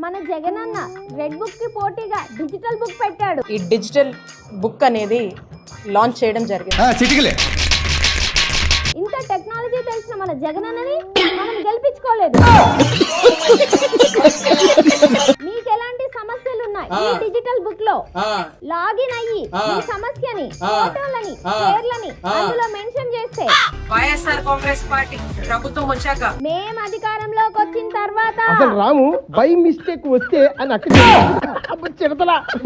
మన Jagananna red book కి పోటీగా డిజిటల్ బుక్ పెట్టాడు. ఈ డిజిటల్ బుక్ అనేది లాంచ్ చేయడం జరిగింది. ఇంత టెక్నాలజీ తెలిసిన మన జగనన్నని మనం గెలిపించుకోలేదు. మీకు ఎలాంటి సమస్యలు ఉన్నాయి ఈ డిజిటల్ బుక్ లో లాగిన్ అయ్యి ఈ సమస్యని ఫోటోలని పేర్లని అందులో మెన్షన్ చేస్తే వైఎస్ఆర్ కాంగ్రెస్ పార్టీ ప్రభుత్వం వచ్చాక మేము అధికారంలోకి వచ్చిన తర్వాత అసలు రాము బై మిస్టేక్ వస్తే అని అక్కడ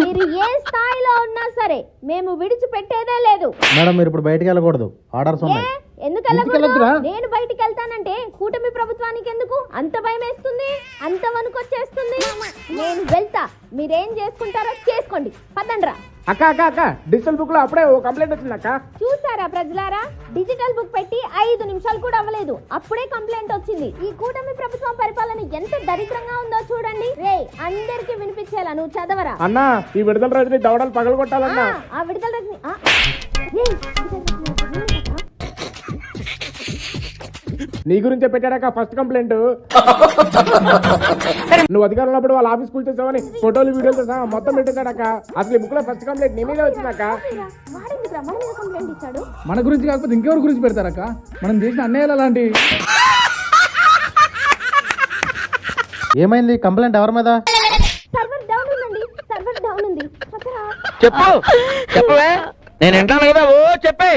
మీరు ఏ స్థాయిలో ఉన్నా సరే మేము విడిచిపెట్టేదే లేదు. మేడం మీరు ఇప్పుడు బయటికి వెళ్ళకూడదు, ఆర్డర్స్ ఉన్నాయి. ఎందుకు వెళ్ళకూడదు? నేను బయటికి వెళ్తానంటే కూటమి ప్రభుత్వానికి ఎందుకు అంత భయం వేస్తుంది, అంత వణుకొచ్చేస్తుంది? నేను వెళ్తా, మీరేం చేసుకుంటారో చేసుకోండి, పదండ్రా. అక్క అక్క అక్క డిజిటల్ బుక్ లో అప్పుడే ఓ కంప్లైంట్ వచ్చింది అక్క. చూసారా ప్రజలారా, డిజిటల్ బుక్ పెట్టి 5 నిమిషాలు కూడా అవ్వలేదు, అప్పుడే కంప్లైంట్ వచ్చింది. ఈ కూటమి ప్రభుత్వం పరిపాలన ఎంత దరిద్రంగా ఉందో చూడండి. రే అందరికి వినిపించేలా నువ్వు చదవరా అన్నా. ఈ విడుదల రోజుని దవడలు పగలు కొట్టాలన్నా. ఆ విడుదల రజని నీ గురించే పెట్టాడక ఫస్ట్ కంప్లైంట్. నువ్వు అధికారంలో ఉన్నప్పుడు వాళ్ళ ఆఫీస్ కూల్ చేసావని ఫోటోలు వీడియోలు సహా మొత్తం పెట్టేశాడక. అసలు ఈ బుక్ లో ఫస్ట్ కంప్లైంట్ నీ మీదే వచ్చిందక్క. మన గురించి కాకపోతే ఇంకెవరి గురించి పెడతారక్క? మనం చేసిన అన్యాయాలు అలాంటి. ఏమైంది కంప్లైంట్ ఎవరి మీద? సర్వర్ డౌన్ ఉందండి, సర్వర్ డౌన్ ఉంది. చెప్పు చెప్పవే, నేను వింటాను కదా. ఓ చెప్పే.